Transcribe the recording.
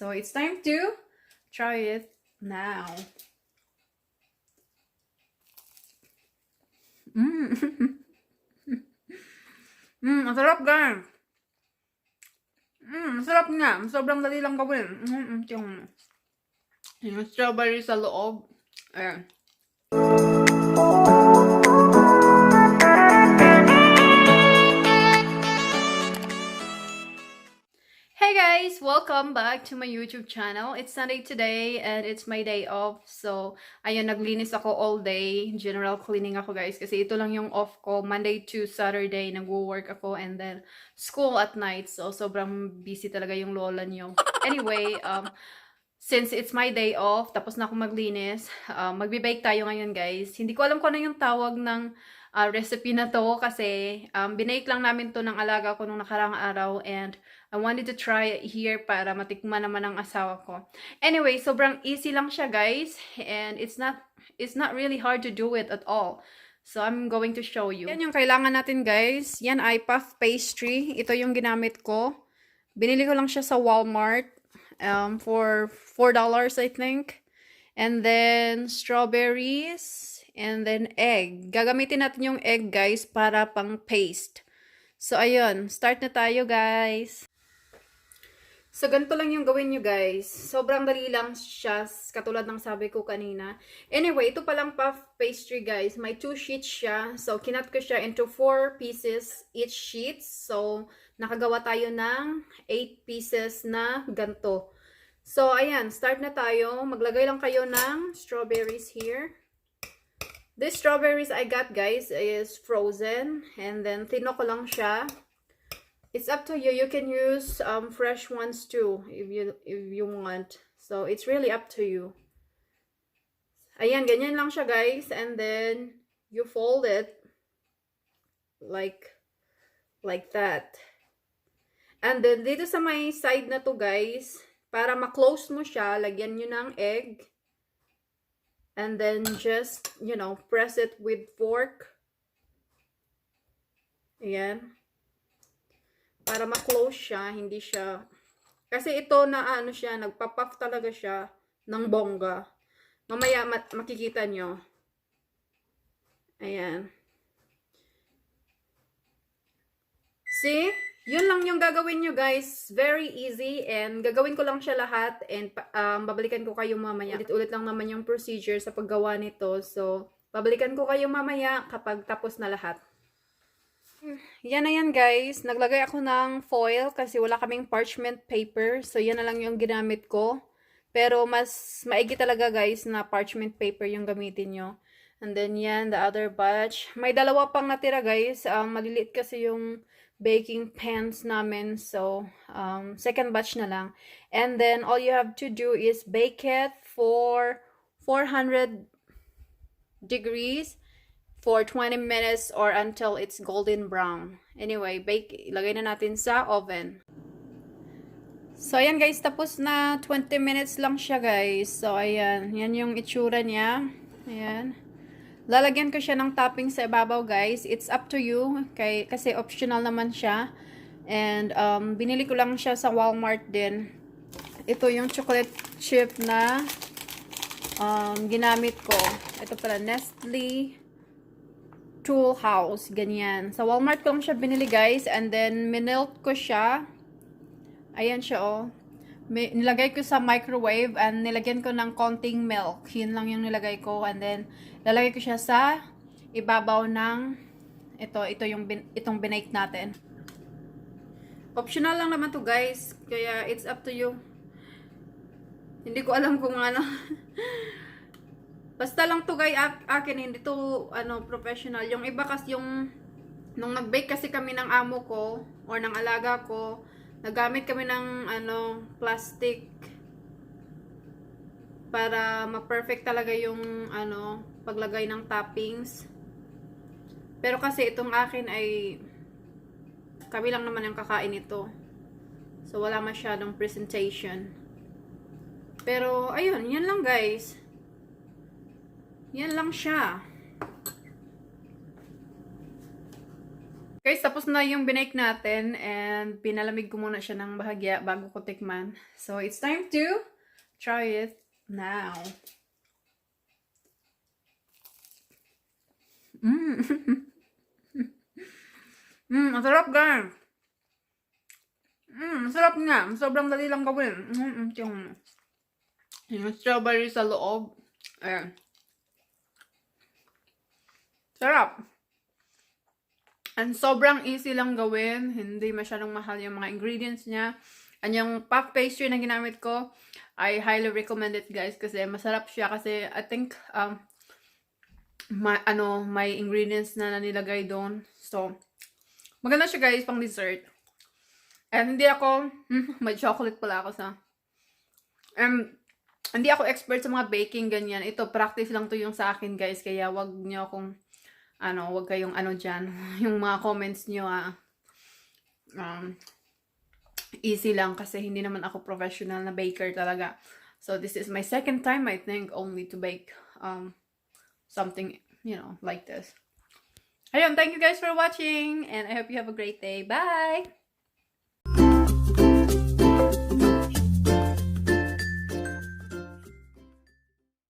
So it's time to try it now. Ang sarap guys. Masarap nga. Sobrang dali lang gawin. Yung strawberry sa loob. Ayan. Hey guys! Welcome back to my YouTube channel. It's Sunday today and it's my day off. So, ayun, naglinis ako all day. General cleaning ako guys. Kasi ito lang yung off ko. Monday to Saturday, nag-work ako and then school at night. So, sobrang busy talaga yung lola nyo. Anyway, since it's my day off, tapos na ako maglinis, magbe-bake tayo ngayon guys. Hindi ko alam kung ano yung tawag ng recipe na to kasi binake lang namin to ng alaga ko nung nakarang araw and I wanted to try it here para matikman naman ng asawa ko. Anyway, sobrang easy lang siya guys and it's not really hard to do it at all. So I'm going to show you. Yan yung kailangan natin guys. Yan ay puff pastry. Ito yung ginamit ko. Binili ko lang siya sa Walmart for $4 I think. And then strawberries and then egg. Gagamitin natin yung egg guys para pang paste. So ayun, start na tayo guys. So, ganito lang yung gawin nyo, guys. Sobrang dali lang siya, katulad ng sabi ko kanina. Anyway, ito palang puff pastry, guys. May 2 sheets siya. So, kinat ko siya into 4 pieces each sheet. So, nakagawa tayo ng 8 pieces na ganito. So, ayan. Start na tayo. Maglagay lang kayo ng strawberries here. These strawberries I got, guys, is frozen. And then, tino ko lang siya. It's up to you. You can use fresh ones too if you want. So it's really up to you. Ayan, ganyan lang siya guys. And then you fold it like that. And then dito sa may side na to guys, para ma-close mo siya, lagyan nyo ng egg. And then just, you know, press it with fork. Ayan. Para ma-close siya, hindi siya... Kasi ito na ano siya, nagpa-puff talaga siya ng bongga. Mamaya makikita nyo. Ayan. See? Yun lang yung gagawin nyo guys. Very easy and gagawin ko lang siya lahat and babalikan ko kayo mamaya. Ulit-ulit lang naman yung procedure sa paggawa nito. So, babalikan ko kayo mamaya kapag tapos na lahat. Yan na yan guys. Naglagay ako ng foil kasi wala kaming parchment paper. So yan na lang yung ginamit ko. Pero mas maigi talaga guys na parchment paper yung gamitin nyo. And then yan, the other batch. May dalawa pang natira guys. Maliliit kasi yung baking pans namin. So second batch na lang. And then all you have to do is bake it for 400 degrees. For 20 minutes or until it's golden brown. Anyway, bake, ilagay na natin sa oven. So, ayan guys, tapos na. 20 minutes lang siya guys. So, ayan. Yan yung itsura niya. Ayan. Lalagyan ko siya ng topping sa ibabaw guys. It's up to you. Kasi optional naman siya. And, binili ko lang siya sa Walmart din. Ito yung chocolate chip na ginamit ko. Ito pala, Nestle Tool House, ganyan. Sa Walmart ko lang siya binili guys and then minelt ko siya. Ayan siya oh. Nilagay ko sa microwave and nilagyan ko ng konting milk. Yun lang yung nilagay ko and then lalagay ko siya sa ibabaw ng itong binake natin. Optional lang naman to guys, kaya it's up to you. Hindi ko alam kung ano. Basta lang to guys, akin, hindi to professional. Yung iba kasi nung nag-bake kasi kami ng amo ko or ng alaga ko, nagamit kami ng plastic para ma-perfect talaga yung paglagay ng toppings. Pero kasi itong akin ay kami lang naman ang kakain ito. So wala masyadong presentation. Pero ayun, yan lang guys. Yan lang siya. Guys, tapos na yung binake natin and pinalamig ko muna siya ng bahagya bago ko tikman. So, it's time to try it now. Ang sarap, guys. Masarap nga. Sobrang dali lang gawin. Yung strawberry sa loob. Ayan. Sarap. And sobrang easy lang gawin. Hindi masyadong mahal yung mga ingredients niya. And yung puff pastry na ginamit ko, I highly recommend it, guys. Kasi masarap siya. Kasi I think, may ingredients na nilagay doon. So, maganda siya, guys, pang dessert. And hindi ako, may chocolate pala ako sa, hindi ako expert sa mga baking, ganyan. Ito, practice lang to yung sa akin, guys. Kaya wag nyo akong, wag kayong dyan. Yung mga comments nyo, easy lang kasi hindi naman ako professional na baker talaga. So, this is my second time, I think, only to bake, something, like this. Ayun, thank you guys for watching, and I hope you have a great day. Bye!